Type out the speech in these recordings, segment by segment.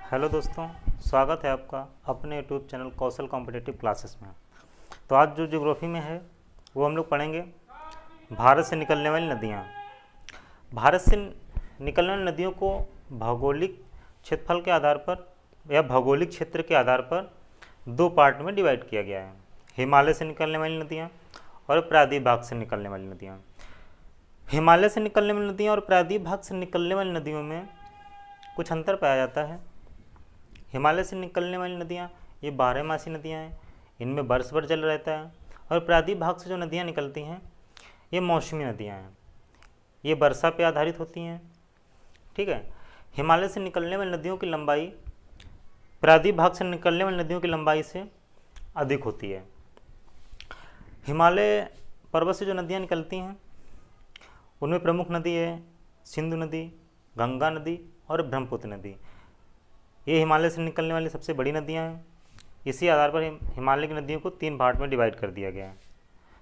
Hello दोस्तों, स्वागत है आपका अपने यूट्यूब चैनल कौशल कॉम्पिटिटिव क्लासेस में। तो आज जो ज्योग्राफी में है वो हम लोग पढ़ेंगे भारत से निकलने वाली नदियाँ। भारत से निकलने वाली नदियों को भौगोलिक क्षेत्रफल के आधार पर या भौगोलिक क्षेत्र के आधार पर दो पार्ट में डिवाइड किया गया है। हिमालय से निकलने वाली नदियाँ और प्रायद्वीप भाग से निकलने वाली नदियाँ। हिमालय से निकलने वाली नदियाँ और प्रायद्वीप भाग से निकलने वाली नदियों में कुछ अंतर पाया जाता है। हिमालय से निकलने वाली नदियाँ ये 12मासी नदियाँ हैं, इनमें वर्ष भर जल रहता है। और प्रायद्वीप भाग से जो नदियाँ निकलती हैं ये मौसमी नदियाँ हैं, ये वर्षा पे आधारित होती हैं। ठीक है। हिमालय से निकलने वाली नदियों की लंबाई प्रायद्वीप भाग से निकलने वाली नदियों की लंबाई से अधिक होती है। हिमालय पर्वत से जो नदियाँ निकलती हैं उनमें प्रमुख नदी है सिंधु नदी, गंगा नदी और ब्रह्मपुत्र नदी। ये हिमालय से निकलने वाली सबसे बड़ी नदियाँ हैं। इसी आधार पर हिमालय की नदियों को 3 भाग में डिवाइड कर दिया गया है: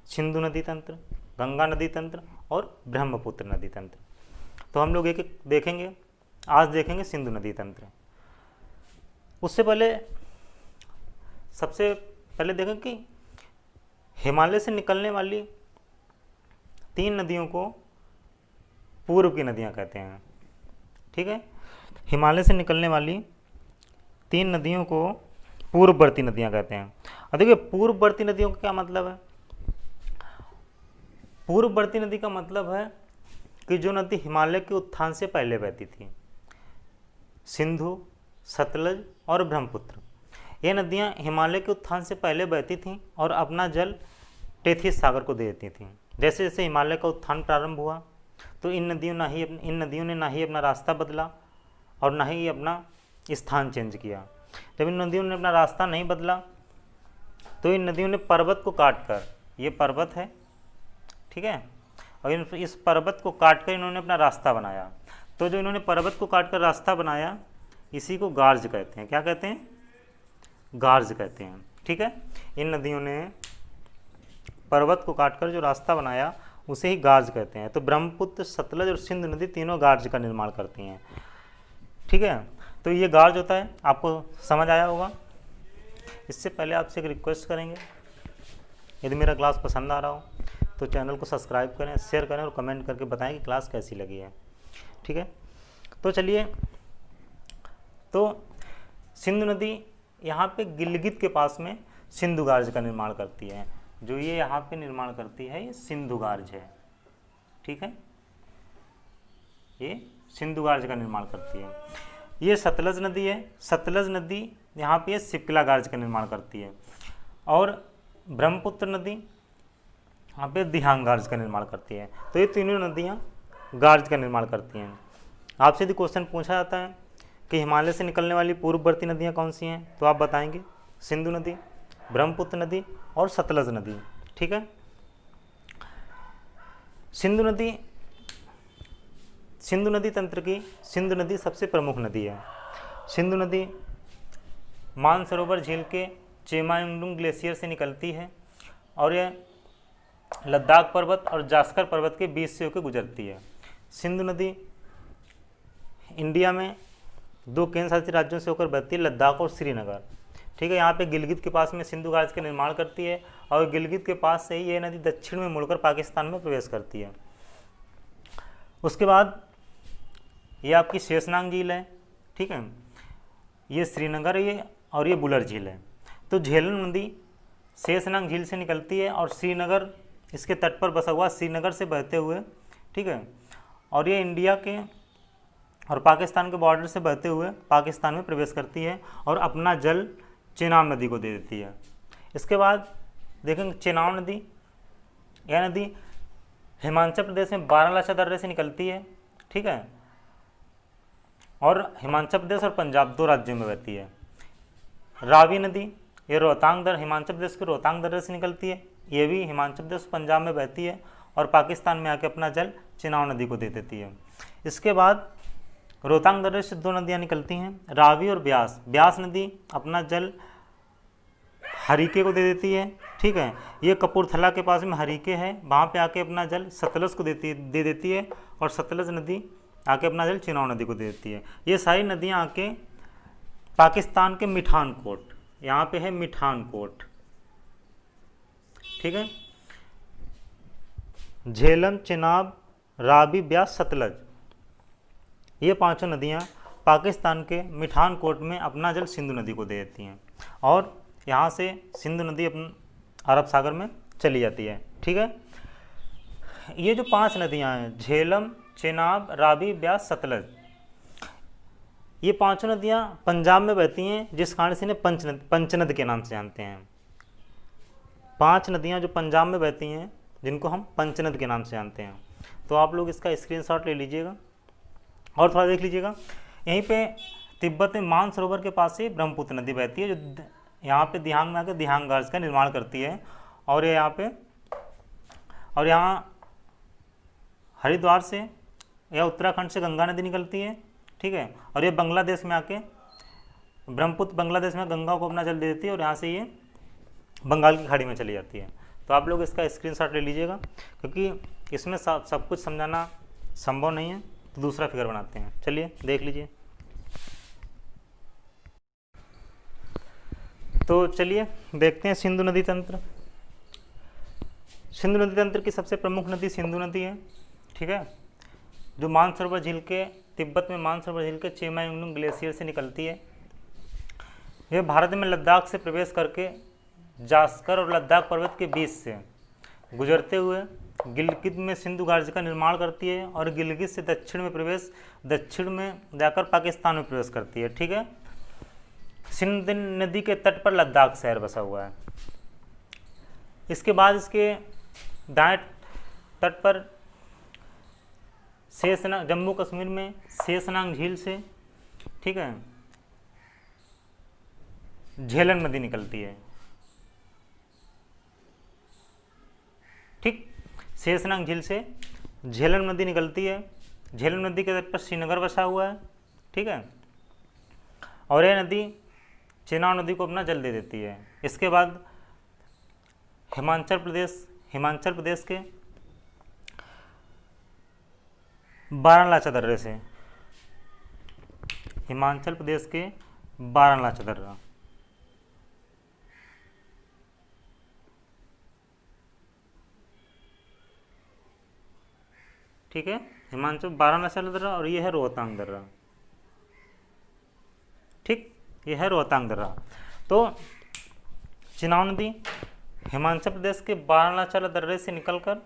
सिंधु नदी तंत्र, गंगा नदी तंत्र और ब्रह्मपुत्र नदी तंत्र। तो हम लोग एक एक देखेंगे। आज देखेंगे सिंधु नदी तंत्र। उससे पहले सबसे पहले देखें कि हिमालय से निकलने वाली 3 नदियों को पूर्व की नदियाँ कहते हैं। ठीक है। हिमालय से निकलने वाली 3 नदियों को पूर्ववर्ती नदियां कहते हैं। और देखिए, पूर्ववर्ती नदियों का क्या मतलब है? पूर्ववर्ती नदी का मतलब है कि जो नदी हिमालय के उत्थान से पहले बहती थी। सिंधु, सतलज और ब्रह्मपुत्र, ये नदियां हिमालय के उत्थान से पहले बहती थीं और अपना जल टेथिस सागर को दे देती थीं। जैसे जैसे हिमालय का उत्थान प्रारंभ हुआ तो इन नदियों ने ना ही अपना रास्ता बदला और ना ही अपना स्थान चेंज किया। जब इन नदियों ने अपना रास्ता नहीं बदला तो इन नदियों ने पर्वत को काटकर, ये पर्वत है, ठीक है, और इस पर्वत को काटकर इन्होंने अपना रास्ता बनाया। तो जो इन्होंने पर्वत को काटकर रास्ता बनाया इसी को गार्ज कहते हैं। क्या कहते हैं? गार्ज कहते हैं। ठीक है। इन नदियों ने पर्वत को काटकर जो रास्ता बनाया उसे ही गार्ज कहते हैं। तो ब्रह्मपुत्र, सतलज और सिंधु नदी तीनों गार्ज का निर्माण करती हैं। ठीक है। तो ये गार्ज होता है, आपको समझ आया होगा। इससे पहले आपसे एक रिक्वेस्ट करेंगे, यदि मेरा क्लास पसंद आ रहा हो तो चैनल को सब्सक्राइब करें, शेयर करें और कमेंट करके बताएं कि क्लास कैसी लगी है। ठीक है। तो चलिए, तो सिंधु नदी यहाँ पे गिलगित के पास में सिंधु गार्ज का निर्माण करती है। जो ये यहाँ पे निर्माण करती है ये सिंधु गार्ज है। ठीक है, ये सिंधु गार्ज का निर्माण करती है। ये सतलज नदी है। सतलज नदी यहाँ पे शिप्ला गार्ज का निर्माण करती है। और ब्रह्मपुत्र नदी यहाँ पे दिहांग गार्ज का निर्माण करती है। तो ये तीनों नदियाँ गार्ज का निर्माण करती हैं। आपसे यदि क्वेश्चन पूछा जाता है कि हिमालय से निकलने वाली पूर्ववर्ती नदियाँ कौन सी हैं, तो आप बताएंगे सिंधु नदी, ब्रह्मपुत्र नदी और सतलज नदी। ठीक है। सिंधु नदी तंत्र की सिंधु नदी सबसे प्रमुख नदी है। सिंधु नदी मानसरोवर झील के चेमायुंगडुंग ग्लेशियर से निकलती है और यह लद्दाख पर्वत और जास्कर पर्वत के बीच से होकर गुजरती है। सिंधु नदी इंडिया में 2 केंद्र शासित राज्यों से होकर बहती है, लद्दाख और श्रीनगर। ठीक है। यहाँ पे गिलगित के पास में सिंधु गार्ज का निर्माण करती है और गिलगित के पास से ही ये नदी दक्षिण में मुड़कर पाकिस्तान में प्रवेश करती है। उसके बाद ये आपकी शेषनाग झील है। ठीक है। ये श्रीनगर है और ये बुलर झील है। तो झेलम नदी शेषनाग झील से निकलती है और श्रीनगर इसके तट पर बसा हुआ श्रीनगर से बहते हुए, ठीक है, और ये इंडिया के और पाकिस्तान के बॉर्डर से बहते हुए पाकिस्तान में प्रवेश करती है और अपना जल चेनाब नदी को दे देती है। इसके बाद देखेंगे चेनाब नदी, यह नदी हिमाचल प्रदेश में बारालाचा दर्रे से निकलती है। ठीक है। और हिमाचल प्रदेश और पंजाब 2 राज्यों में बहती है। रावी नदी ये हिमाचल प्रदेश के रोहतांग दर्रे से निकलती है। ये भी हिमाचल प्रदेश पंजाब में बहती है और पाकिस्तान में आके अपना जल चेनाब नदी को दे देती है। इसके बाद रोहतांग दर्रे से 2 नदियाँ निकलती हैं, रावी और ब्यास। ब्यास नदी अपना जल हरीके को दे देती है। ठीक है। ये कपूरथला के पास में हरीके है, वहाँ पे आके अपना जल सतलज को दे देती है और सतलज नदी आके अपना जल चेनाब नदी को दे देती है। ये सारी नदियाँ आके पाकिस्तान के मिठानकोट, यहाँ पे है मिठानकोट, ठीक है। झेलम, चिनाब, रावी, ब्यास, सतलज, ये पांचों नदियाँ पाकिस्तान के मिठानकोट में अपना जल सिंधु नदी को दे देती हैं और यहाँ से सिंधु नदी अपन अरब सागर में चली जाती है, ठीक है। ये जो 5 नदियाँ हैं, झेलम, चिनाब, रावी, ब्यास, सतलज, ये पांचों नदियाँ पंजाब में बहती हैं, जिस कारण से इन्हें पंचनद के नाम से जानते हैं। 5 नदियाँ जो पंजाब में बहती हैं जिनको हम पंचनद के नाम से जानते हैं। तो आप लोग इसका स्क्रीनशॉट ले लीजिएगा और थोड़ा देख लीजिएगा। यहीं पे तिब्बत में मानसरोवर के पास से ब्रह्मपुत्र नदी बहती है, जो यहाँ पे दिहांग में आकर दिहांग गार्ज का निर्माण करती है। और ये यहाँ पे और यहाँ हरिद्वार से या उत्तराखंड से गंगा नदी निकलती है, ठीक है। और ये बांग्लादेश में आके ब्रह्मपुत्र बांग्लादेश में गंगा को अपना जल दे देती है और यहाँ से ये बंगाल की खाड़ी में चली जाती है। तो आप लोग इसका स्क्रीनशॉट ले लीजिएगा, क्योंकि इसमें सब कुछ समझाना संभव नहीं है। तो दूसरा फिगर बनाते हैं, चलिए देख लीजिए। तो चलिए देखते हैं सिंधु नदी तंत्र। सिंधु नदी तंत्र की सबसे प्रमुख नदी सिंधु नदी है, ठीक है, जो मानसरोवर झील के तिब्बत में मानसरोवर झील के चेमायुंगनुंग ग्लेशियर से निकलती है। यह भारत में लद्दाख से प्रवेश करके जास्कर और लद्दाख पर्वत के बीच से गुजरते हुए गिलगित में सिंधु गार्ज का निर्माण करती है और गिलगित से दक्षिण में जाकर पाकिस्तान में प्रवेश करती है, ठीक है। सिंधु नदी के तट पर लद्दाख शहर बसा हुआ है। इसके बाद इसके दाएं तट पर शेषनाग, जम्मू कश्मीर में शेषनाग झील से, ठीक है, झेलम नदी निकलती है, ठीक। शेषनाग झील से झेलम नदी निकलती है। झेलम नदी के तट पर श्रीनगर बसा हुआ है, ठीक है। और यह नदी चेनाब नदी को अपना जल दे देती है। इसके बाद हिमाचल प्रदेश के बारालाचा दर्रे से, हिमाचल प्रदेश के बारालाचा दर्रा, ठीक है, हिमाचल बारालाचा दर्रा, और ये है रोहतांग दर्रा, ठीक, ये है रोहतांग दर्रा। तो चिनाब नदी हिमाचल प्रदेश के बारालाचा दर्रे से निकलकर,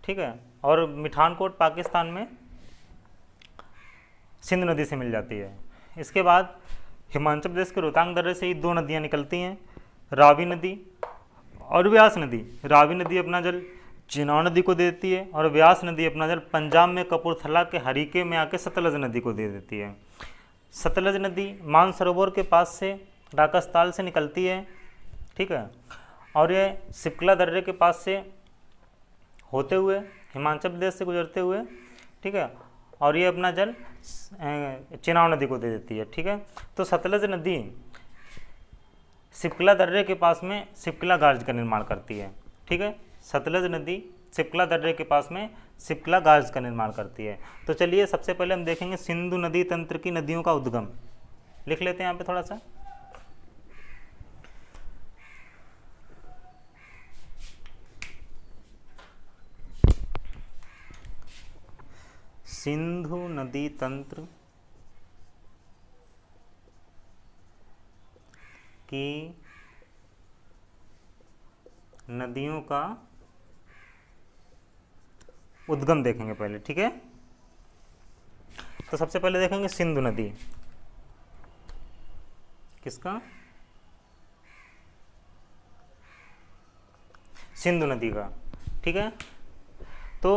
ठीक है, और मिठानकोट पाकिस्तान में सिंधु नदी से मिल जाती है। इसके बाद हिमाचल प्रदेश के रोहतांग दर्रे से ही 2 नदियाँ निकलती हैं, रावी नदी और व्यास नदी। रावी नदी अपना जल चिनाब नदी को दे देती है और व्यास नदी अपना जल पंजाब में कपूरथला के हरीके में आके सतलज नदी को दे देती है। सतलज नदी मानसरोवर के पास से राकसताल से निकलती है, ठीक है, और ये सिपकला दर्रे के पास से होते हुए हिमाचल प्रदेश से गुजरते हुए, ठीक है, और ये अपना जल चिनाब नदी को दे देती है, ठीक है। तो सतलज नदी सिपकला दर्रे के पास में सिपकला गार्ज का निर्माण करती है, ठीक है। सतलज नदी सिपकला दर्रे के पास में सिपकला गार्ज का निर्माण करती है। तो चलिए सबसे पहले हम देखेंगे सिंधु नदी तंत्र की नदियों का उद्गम। लिख लेते हैं यहाँ पे थोड़ा सा। सिंधु नदी तंत्र की नदियों का उद्गम देखेंगे पहले, ठीक है। तो सबसे पहले देखेंगे सिंधु नदी, किसका, सिंधु नदी का, ठीक है। तो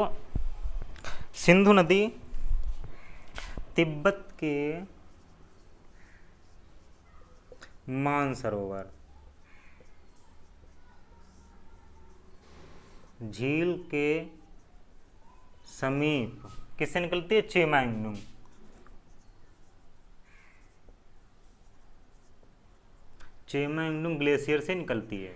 सिंधु नदी तिब्बत के मानसरोवर झील के समीप किससे निकलती है, चेमायुंगनुंग, चेमायुंगनुंग ग्लेशियर से निकलती है,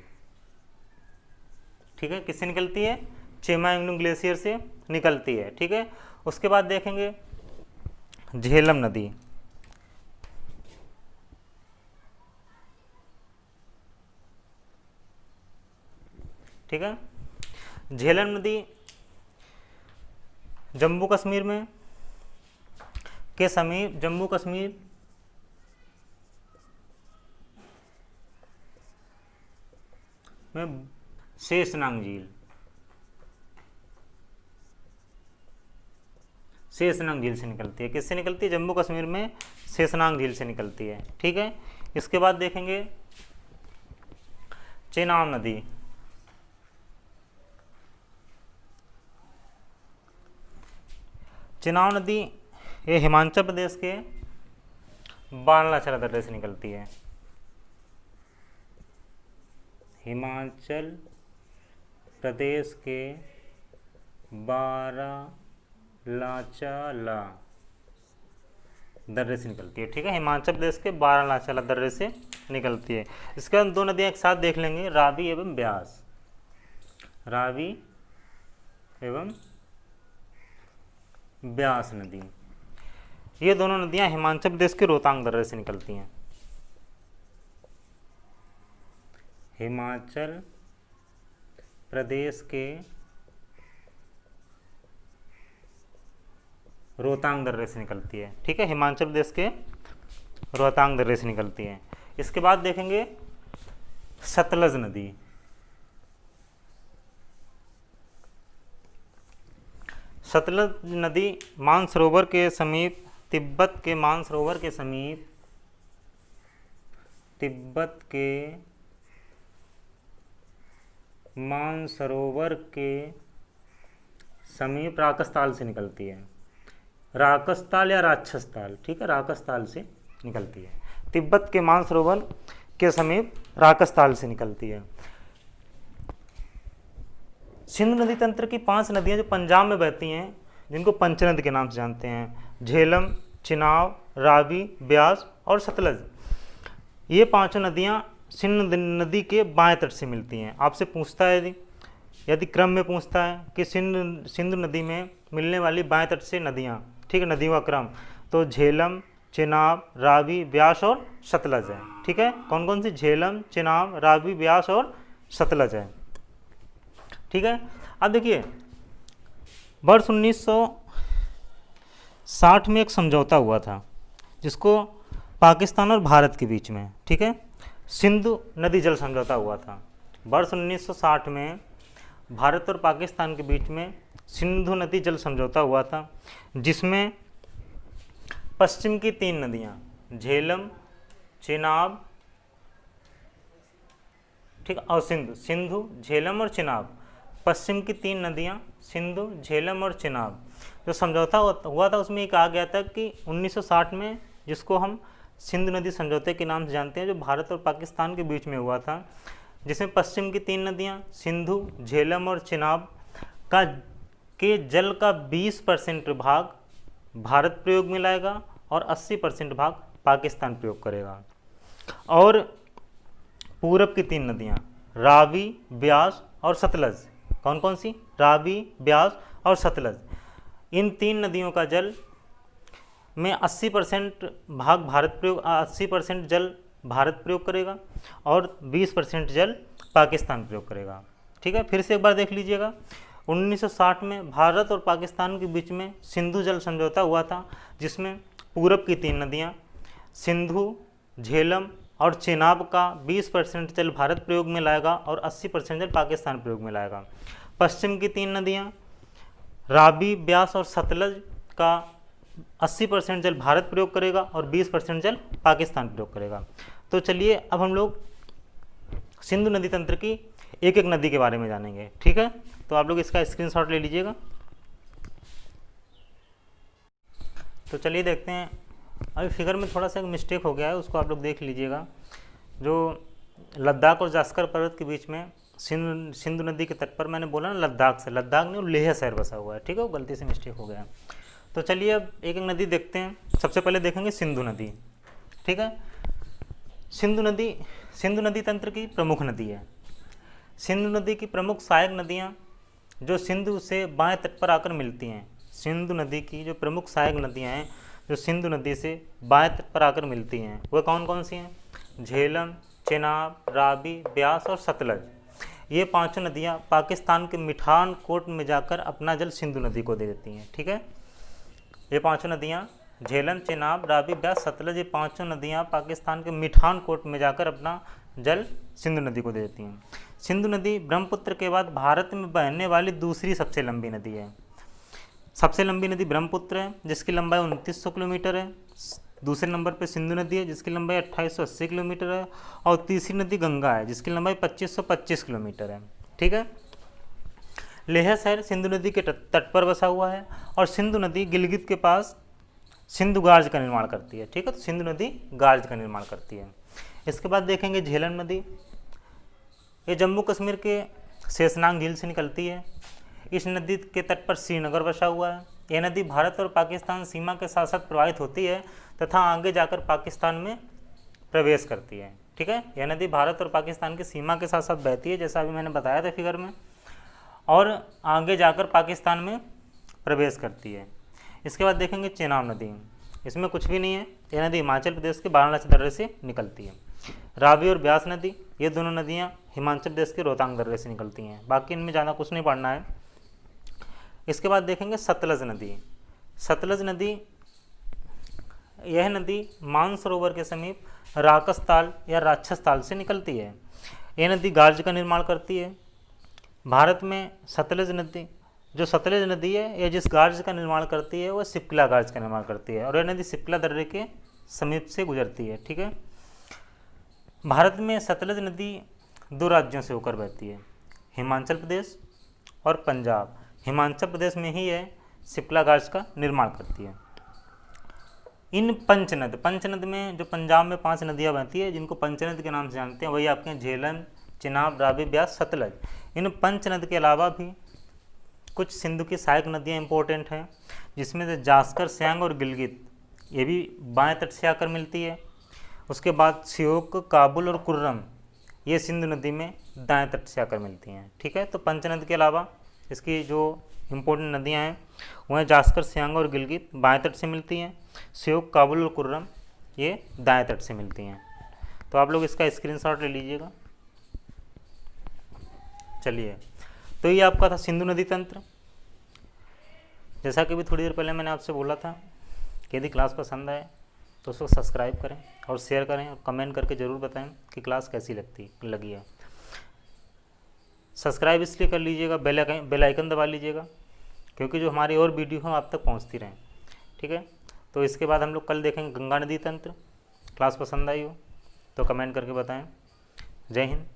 ठीक है। किससे निकलती है, चेमायुंगनुंग ग्लेशियर से निकलती है, ठीक है। उसके बाद देखेंगे झेलम नदी, ठीक है। झेलम नदी जम्मू कश्मीर में के समीप, जम्मू कश्मीर में शेषनाग झील, शेषनाग झील से निकलती है। किससे निकलती है? जम्मू कश्मीर में शेषनाग झील से निकलती है। ठीक है। इसके बाद देखेंगे चेनाब नदी, चेनाब नदी ये हिमाचल प्रदेश के बारालाचा दर्रे से निकलती है। हिमाचल प्रदेश के बारालाचा दर्रे से निकलती है। ठीक है। हिमाचल प्रदेश के बारालाचा दर्रे से निकलती है। इसके बाद दो नदियाँ एक साथ देख लेंगे, रावी एवं ब्यास, रावी एवं ब्यास नदी। ये दोनों नदियाँ हिमाचल प्रदेश के रोहतांग दर्रे से निकलती हैं। हिमाचल प्रदेश के रोहतांग दर्रे से निकलती है। ठीक है। हिमाचल प्रदेश के रोहतांग दर्रे से निकलती है। इसके बाद देखेंगे सतलज नदी, सतलज नदी मानसरोवर के समीप, तिब्बत के मानसरोवर के समीप, तिब्बत के मानसरोवर के समीप राकसताल से निकलती है। राकसताल या राक्षसताल, ठीक है, राकसताल से निकलती है। तिब्बत के मानसरोवर के समीप राकसताल से निकलती है। सिंधु नदी तंत्र की 5 नदियां जो पंजाब में बहती हैं, जिनको पंचनद के नाम से जानते हैं, झेलम, चिनाब, रावी, ब्यास और सतलज, ये 5 नदियां सिंधु नदी के बाएं तट से मिलती हैं। आपसे पूछता है, यदि क्रम में पूछता है कि सिंधु नदी में मिलने वाली बाएं तट से नदियाँ, ठीक है, नदियों का क्रम, तो झेलम, चिनाब, रावी, ब्यास और सतलज है। ठीक है। कौन कौन सी? झेलम, चिनाब, रावी, ब्यास और सतलज है। ठीक है। अब देखिए, वर्ष 1960 में एक समझौता हुआ था, जिसको पाकिस्तान और भारत के बीच में, ठीक है, सिंधु नदी जल समझौता हुआ था। वर्ष 1960 में भारत और पाकिस्तान के बीच में सिंधु नदी जल समझौता हुआ था, जिसमें पश्चिम की 3 नदियाँ झेलम, चिनाब, ठीक, और सिंधु, झेलम और चिनाब, पश्चिम की 3 नदियाँ सिंधु, झेलम और चिनाब, जो समझौता हुआ था उसमें ये कहा गया था कि 1960 में, जिसको हम सिंधु नदी समझौते के नाम से जानते हैं, जो भारत और पाकिस्तान के बीच में हुआ था, जिसमें पश्चिम की 3 नदियाँ सिंधु, झेलम और चिनाब के जल का 20% भाग भारत प्रयोग में लाएगा और 80% भाग पाकिस्तान प्रयोग करेगा। और पूरब की 3 नदियाँ रावी, ब्यास और सतलज, कौन कौन सी? रावी, ब्यास और सतलज, इन 3 नदियों का जल में 80% भाग भारत प्रयोग, 80% जल भारत प्रयोग करेगा और 20% जल पाकिस्तान प्रयोग करेगा। ठीक है। फिर से एक बार देख लीजिएगा, 1960 में भारत और पाकिस्तान के बीच में सिंधु जल समझौता हुआ था, जिसमें पूरब की 3 नदियाँ सिंधु, झेलम और चिनाब का 20% जल भारत प्रयोग में लाएगा और 80% जल पाकिस्तान प्रयोग में लाएगा। पश्चिम की 3 नदियाँ रावी, ब्यास और सतलज का 80% जल भारत प्रयोग करेगा और 20% जल पाकिस्तान प्रयोग करेगा। तो चलिए अब हम लोग सिंधु नदी तंत्र की एक एक नदी के बारे में जानेंगे। ठीक है। तो आप लोग इसका स्क्रीनशॉट ले लीजिएगा। तो चलिए देखते हैं, अभी फिगर में थोड़ा सा मिस्टेक हो गया है, उसको आप लोग देख लीजिएगा। जो लद्दाख और जास्कर पर्वत के बीच में सिंधु नदी के तट पर, मैंने बोला ना लद्दाख से, लद्दाख नहीं, लेह शहर बसा हुआ है। ठीक है, वो गलती से मिस्टेक हो गया। तो चलिए अब एक एक नदी देखते हैं। सबसे पहले देखेंगे सिंधु नदी। ठीक है। सिंधु नदी तंत्र की प्रमुख नदी है। सिंधु नदी की प्रमुख सहायक नदियाँ जो सिंधु से बाएं तट पर आकर मिलती हैं, सिंधु नदी की जो प्रमुख सहायक नदियाँ हैं जो सिंधु नदी से बाएं तट पर आकर मिलती हैं, वह कौन कौन सी हैं? झेलम, चिनाब, रावी, ब्यास और सतलज। ये पांचों नदियाँ पाकिस्तान के मिठान कोट में जाकर अपना जल सिंधु नदी को दे देती हैं। ठीक है, ये पांचों नदियाँ झेलम, चेनाब, रावी, ब्यास, सतलज, ये पांचों नदियाँ पाकिस्तान के मिठान कोट में जाकर अपना जल सिंधु नदी को दे देती हैं। सिंधु नदी ब्रह्मपुत्र के बाद भारत में बहने वाली दूसरी सबसे लंबी नदी है। सबसे लंबी नदी ब्रह्मपुत्र है जिसकी लंबाई 2900 किलोमीटर है। दूसरे नंबर पे सिंधु नदी है जिसकी लंबाई 2880 किलोमीटर है। और तीसरी नदी गंगा है जिसकी लंबाई 2525 किलोमीटर है। ठीक है, लेह शहर सिंधु नदी के तट पर बसा हुआ है और सिंधु नदी गिलगित के पास सिंधु गार्ज का निर्माण करती है। ठीक है, तो सिंधु नदी गार्ज का निर्माण करती है। इसके बाद देखेंगे झेलम नदी। ये जम्मू कश्मीर के शेषनाग झील से निकलती है। इस नदी के तट पर श्रीनगर बसा हुआ है। यह नदी भारत और पाकिस्तान सीमा के साथ साथ प्रवाहित होती है तथा आगे जाकर पाकिस्तान में प्रवेश करती है। ठीक है, यह नदी भारत और पाकिस्तान की सीमा के साथ साथ बहती है जैसा अभी मैंने बताया था फिगर में, और आगे जाकर पाकिस्तान में प्रवेश करती है। इसके बाद देखेंगे चेनाब नदी। इसमें कुछ भी नहीं है, यह नदी हिमाचल प्रदेश के वाराणसी दर्रे से निकलती है। रावी और ब्यास नदी, ये दोनों नदियाँ हिमाचल प्रदेश के रोहतांग दर्रे से निकलती हैं। बाकी इनमें ज़्यादा कुछ नहीं पढ़ना है। इसके बाद देखेंगे सतलज नदी। सतलज नदी, यह नदी मानसरोवर के समीप राकस ताल या राक्षस ताल से निकलती है। यह नदी गार्ज का निर्माण करती है। भारत में सतलज नदी, जो सतलज नदी है, यह जिस गार्ज का निर्माण करती है वह सिप्ला गार्ज का निर्माण करती है और यह नदी सिप्ला दर्रे के समीप से गुजरती है। ठीक है, भारत में सतलज नदी दो राज्यों से होकर बहती है, हिमाचल प्रदेश और पंजाब। हिमाचल प्रदेश में ही यह सिप्ला गार्ज का निर्माण करती है। इन पंचनद में जो पंजाब में 5 नदियाँ बहती है जिनको पंचनद के नाम से जानते हैं, वही आपके झेलम, चिनाब, रावी, ब्यास, सतलज। इन पंचनद के अलावा भी कुछ सिंधु की सहायक नदियाँ इंपॉर्टेंट हैं जिसमें से जास्कर, सियांग और गिलगित, ये भी बाएं तट से आकर मिलती है। उसके बाद श्योक, काबुल और कुर्रम, ये सिंधु नदी में दाएं तट से आकर मिलती हैं। ठीक है, तो पंचनद के अलावा इसकी जो इम्पोर्टेंट नदियां हैं वह जास्कर, सियांग और गिलगित बाएं तट से मिलती हैं। श्योक, काबुल और कुर्रम ये दाएं तट से मिलती हैं। तो आप लोग इसका स्क्रीनशॉट ले लीजिएगा। चलिए, तो ये आपका था सिंधु नदी तंत्र। जैसा कि भी थोड़ी देर पहले मैंने आपसे बोला था कि यदि क्लास पसंद आए तो उसको सब्सक्राइब करें और शेयर करें और कमेंट करके ज़रूर बताएं कि क्लास कैसी लगी है। सब्सक्राइब इसलिए कर लीजिएगा, बेल आइकन दबा लीजिएगा क्योंकि जो हमारी और वीडियो हैं आप तक पहुंचती रहें। ठीक है, तो इसके बाद हम लोग कल देखेंगे गंगा नदी तंत्र। क्लास पसंद आई हो तो कमेंट करके बताएं। जय हिंद।